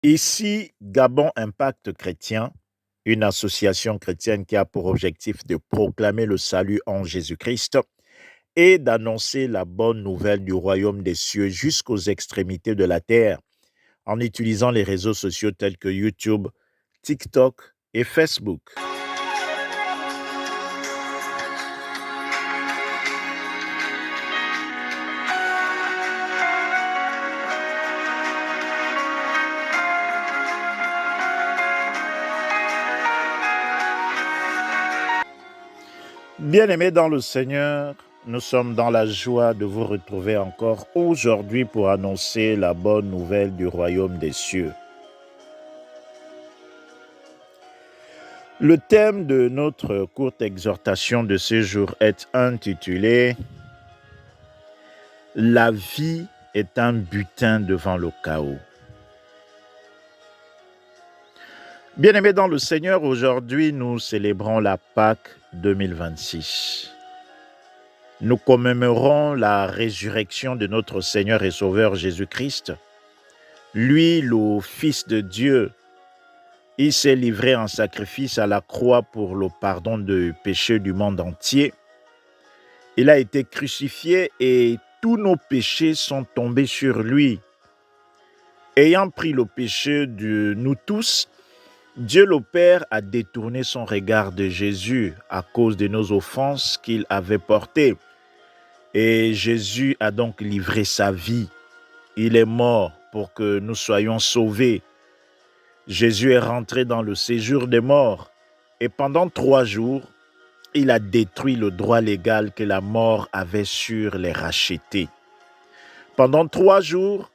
Ici, Gabon Impact Chrétien, une association chrétienne qui a pour objectif de proclamer le salut en Jésus-Christ et d'annoncer la bonne nouvelle du royaume des cieux jusqu'aux extrémités de la terre en utilisant les réseaux sociaux tels que YouTube, TikTok et Facebook. Bien-aimés dans le Seigneur, nous sommes dans la joie de vous retrouver encore aujourd'hui pour annoncer la bonne nouvelle du royaume des cieux. Le thème de notre courte exhortation de ce jour est intitulé « La vie est un butin devant le chaos ». Bien-aimés dans le Seigneur, aujourd'hui nous célébrons la Pâque 2026. Nous commémorons la résurrection de notre Seigneur et Sauveur Jésus-Christ. Lui, le Fils de Dieu, il s'est livré en sacrifice à la croix pour le pardon des péchés du monde entier. Il a été crucifié et tous nos péchés sont tombés sur lui. Ayant pris le péché de nous tous, Dieu le Père a détourné son regard de Jésus à cause de nos offenses qu'il avait portées. Et Jésus a donc livré sa vie. Il est mort pour que nous soyons sauvés. Jésus est rentré dans le séjour des morts. Et pendant 3 jours, il a détruit le droit légal que la mort avait sur les rachetés. Pendant 3 jours,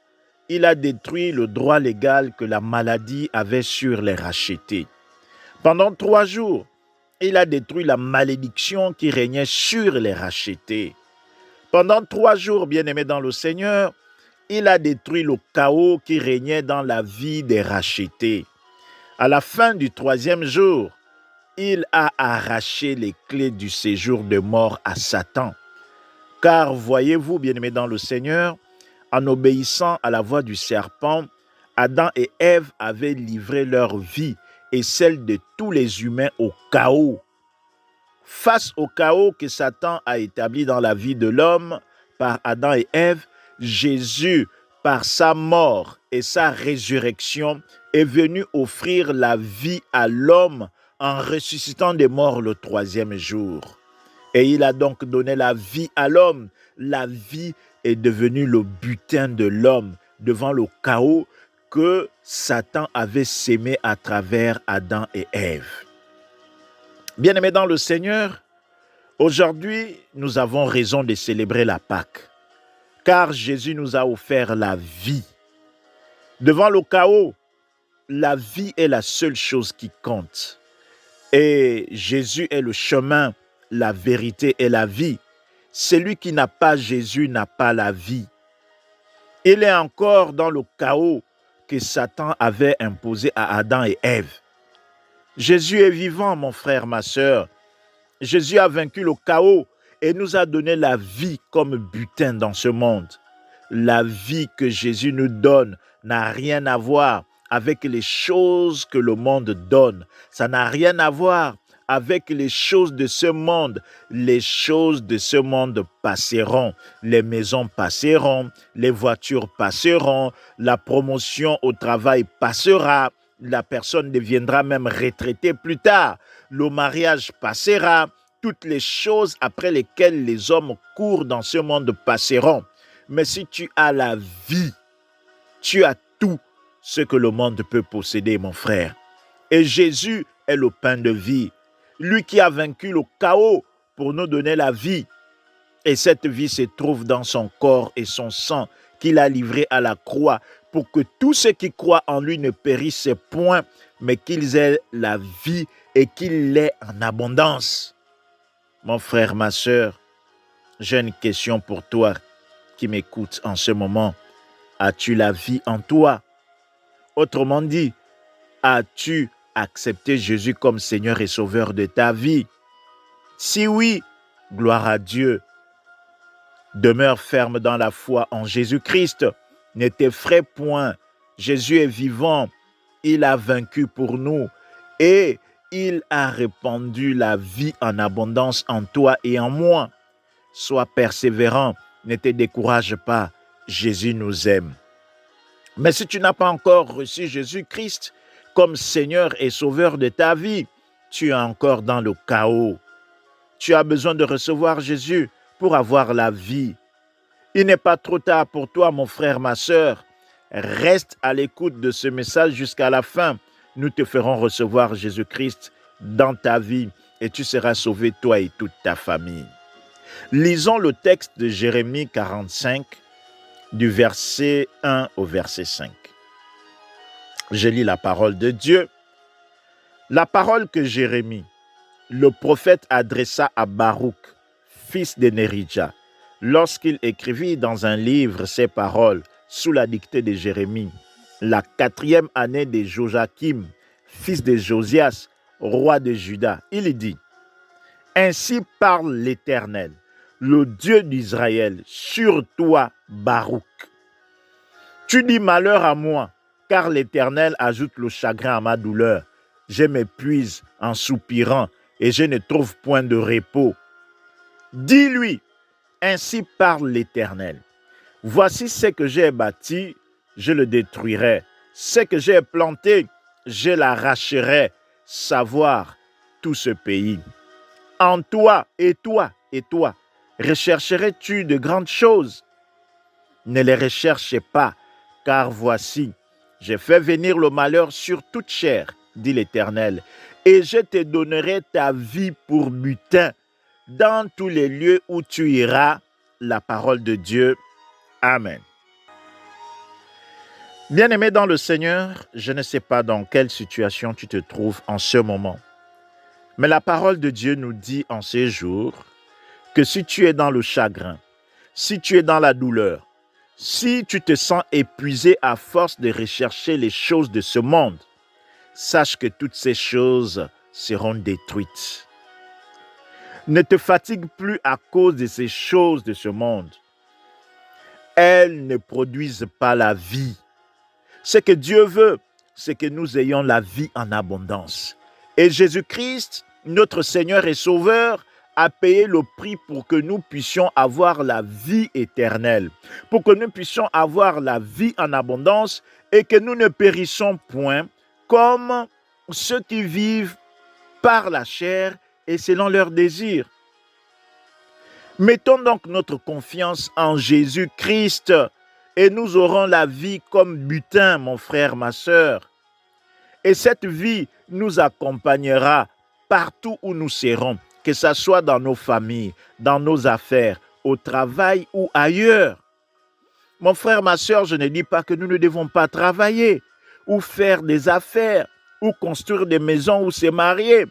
il a détruit le droit légal que la maladie avait sur les rachetés. Pendant 3 jours, il a détruit la malédiction qui régnait sur les rachetés. Pendant 3 jours, bien-aimés dans le Seigneur, il a détruit le chaos qui régnait dans la vie des rachetés. À la fin du 3e jour, il a arraché les clés du séjour de mort à Satan. Car voyez-vous, bien-aimés dans le Seigneur, en obéissant à la voix du serpent, Adam et Ève avaient livré leur vie et celle de tous les humains au chaos. Face au chaos que Satan a établi dans la vie de l'homme par Adam et Ève, Jésus, par sa mort et sa résurrection, est venu offrir la vie à l'homme en ressuscitant des morts le 3e jour. Et il a donc donné la vie à l'homme. La vie est devenue le butin de l'homme devant le chaos que Satan avait sémé à travers Adam et Ève. Bien-aimés dans le Seigneur, aujourd'hui, nous avons raison de célébrer la Pâque, car Jésus nous a offert la vie. Devant le chaos, la vie est la seule chose qui compte. Et Jésus est le chemin, la vérité et la vie. Celui qui n'a pas Jésus n'a pas la vie. Il est encore dans le chaos que Satan avait imposé à Adam et Ève. Jésus est vivant, mon frère, ma sœur. Jésus a vaincu le chaos et nous a donné la vie comme butin dans ce monde. La vie que Jésus nous donne n'a rien à voir avec les choses que le monde donne. Ça n'a rien à voir avec les choses de ce monde. Les choses de ce monde passeront. Les maisons passeront, les voitures passeront, la promotion au travail passera. La personne deviendra même retraitée plus tard. Le mariage passera. Toutes les choses après lesquelles les hommes courent dans ce monde passeront. Mais si tu as la vie, tu as tout ce que le monde peut posséder, mon frère. Et Jésus est le pain de vie. Lui qui a vaincu le chaos pour nous donner la vie. Et cette vie se trouve dans son corps et son sang qu'il a livré à la croix pour que tous ceux qui croient en lui ne périssent point, mais qu'ils aient la vie et qu'ils l'aient en abondance. Mon frère, ma sœur, j'ai une question pour toi qui m'écoute en ce moment. As-tu la vie en toi? Autrement dit, as-tu accepté Jésus comme Seigneur et Sauveur de ta vie? Si oui, gloire à Dieu. Demeure ferme dans la foi en Jésus-Christ. Ne t'effraie point. Jésus est vivant. Il a vaincu pour nous et il a répandu la vie en abondance en toi et en moi. Sois persévérant, ne te décourage pas. Jésus nous aime. Mais si tu n'as pas encore reçu Jésus-Christ comme Seigneur et Sauveur de ta vie, tu es encore dans le chaos. Tu as besoin de recevoir Jésus pour avoir la vie. Il n'est pas trop tard pour toi, mon frère, ma sœur. Reste à l'écoute de ce message jusqu'à la fin. Nous te ferons recevoir Jésus-Christ dans ta vie et tu seras sauvé, toi et toute ta famille. Lisons le texte de Jérémie 45, du verset 1 au verset 5. Je lis la parole de Dieu. La parole que Jérémie, le prophète, adressa à Baruch, fils de Néridja, lorsqu'il écrivit dans un livre ces paroles sous la dictée de Jérémie, la 4e année de Joachim, fils de Josias, roi de Juda. Il dit, « Ainsi parle l'Éternel, le Dieu d'Israël, sur toi, Baruch. Tu dis malheur à moi, car l'Éternel ajoute le chagrin à ma douleur. Je m'épuise en soupirant et je ne trouve point de repos. Dis-lui, ainsi parle l'Éternel. Voici ce que j'ai bâti, je le détruirai. Ce que j'ai planté, je l'arracherai, savoir tout ce pays. En toi, rechercherais-tu de grandes choses? Ne les recherchez pas, car voici, j'ai fait venir le malheur sur toute chair, dit l'Éternel, et je te donnerai ta vie pour butin dans tous les lieux où tu iras. La parole de Dieu. Amen. Bien-aimé dans le Seigneur, je ne sais pas dans quelle situation tu te trouves en ce moment, mais la parole de Dieu nous dit en ces jours que si tu es dans le chagrin, si tu es dans la douleur, si tu te sens épuisé à force de rechercher les choses de ce monde, sache que toutes ces choses seront détruites. Ne te fatigue plus à cause de ces choses de ce monde. Elles ne produisent pas la vie. Ce que Dieu veut, c'est que nous ayons la vie en abondance. Et Jésus-Christ, notre Seigneur et Sauveur, a payé le prix pour que nous puissions avoir la vie éternelle, pour que nous puissions avoir la vie en abondance et que nous ne périssons point comme ceux qui vivent par la chair et selon leurs désirs. Mettons donc notre confiance en Jésus-Christ et nous aurons la vie comme butin, mon frère, ma sœur. Et cette vie nous accompagnera partout où nous serons, que ce soit dans nos familles, dans nos affaires, au travail ou ailleurs. Mon frère, ma sœur, je ne dis pas que nous ne devons pas travailler ou faire des affaires ou construire des maisons ou se marier.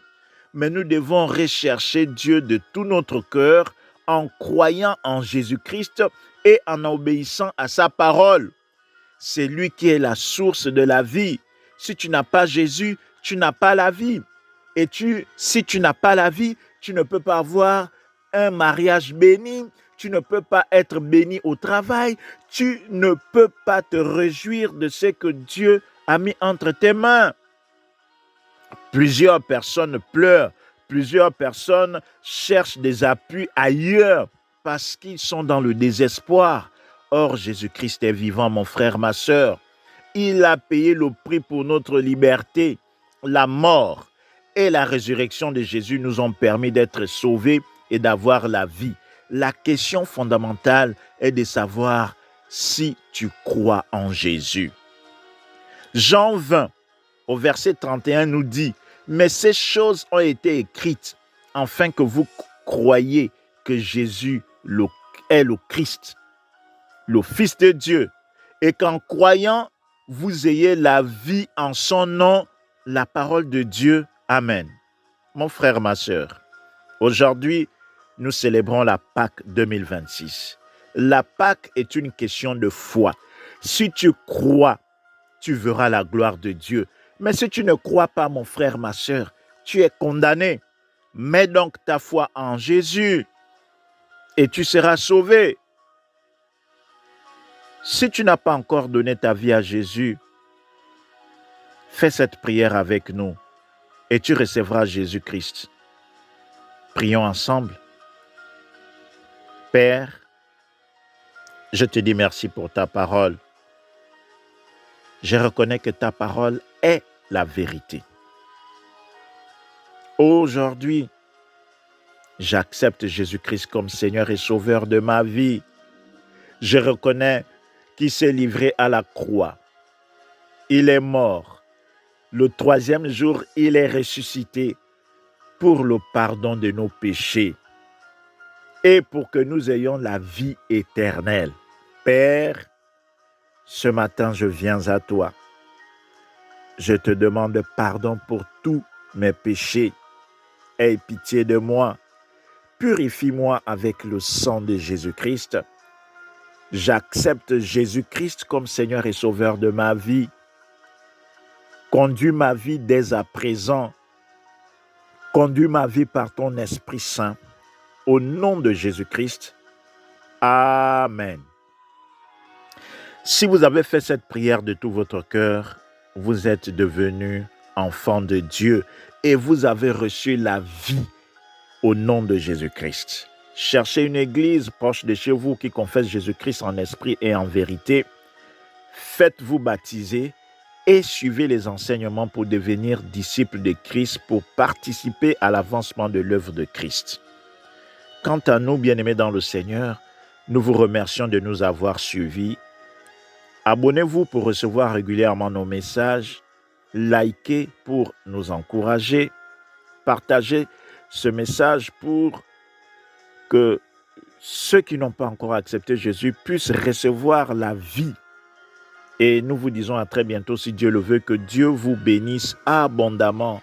Mais nous devons rechercher Dieu de tout notre cœur en croyant en Jésus-Christ et en obéissant à sa parole. C'est lui qui est la source de la vie. Si tu n'as pas Jésus, tu n'as pas la vie. Et si tu n'as pas la vie, tu ne peux pas avoir un mariage béni, tu ne peux pas être béni au travail, tu ne peux pas te réjouir de ce que Dieu a mis entre tes mains. Plusieurs personnes pleurent, plusieurs personnes cherchent des appuis ailleurs parce qu'ils sont dans le désespoir. Or, Jésus-Christ est vivant, mon frère, ma sœur. Il a payé le prix pour notre liberté. La mort et la résurrection de Jésus nous ont permis d'être sauvés et d'avoir la vie. La question fondamentale est de savoir si tu crois en Jésus. Jean 20, au verset 31, nous dit « Mais ces choses ont été écrites afin que vous croyiez que Jésus est le Christ, le Fils de Dieu, et qu'en croyant, vous ayez la vie en son nom, la parole de Dieu. Amen. » Mon frère, ma sœur, aujourd'hui, nous célébrons la Pâque 2026. La Pâque est une question de foi. Si tu crois, tu verras la gloire de Dieu. Mais si tu ne crois pas, mon frère, ma sœur, tu es condamné. Mets donc ta foi en Jésus et tu seras sauvé. Si tu n'as pas encore donné ta vie à Jésus, Fais cette prière avec nous et tu recevras Jésus-Christ. Prions ensemble. Père, je te dis merci pour ta parole. Je reconnais que ta parole est la vérité. Aujourd'hui, j'accepte Jésus-Christ comme Seigneur et Sauveur de ma vie. Je reconnais qu'il s'est livré à la croix. Il est mort. Le 3e jour, il est ressuscité pour le pardon de nos péchés et pour que nous ayons la vie éternelle. Père, ce matin, je viens à toi. Je te demande pardon pour tous mes péchés. Aie pitié de moi. Purifie-moi avec le sang de Jésus-Christ. J'accepte Jésus-Christ comme Seigneur et Sauveur de ma vie. Conduis ma vie dès à présent. Conduis ma vie par ton Esprit Saint. Au nom de Jésus-Christ. Amen. Si vous avez fait cette prière de tout votre cœur, vous êtes devenu enfant de Dieu et vous avez reçu la vie au nom de Jésus-Christ. Cherchez une église proche de chez vous qui confesse Jésus-Christ en esprit et en vérité. Faites-vous baptiser et suivez les enseignements pour devenir disciples de Christ, pour participer à l'avancement de l'œuvre de Christ. Quant à nous, bien-aimés dans le Seigneur, nous vous remercions de nous avoir suivis. Abonnez-vous pour recevoir régulièrement nos messages. Likez pour nous encourager. Partagez ce message pour que ceux qui n'ont pas encore accepté Jésus puissent recevoir la vie. Et nous vous disons à très bientôt, si Dieu le veut, que Dieu vous bénisse abondamment.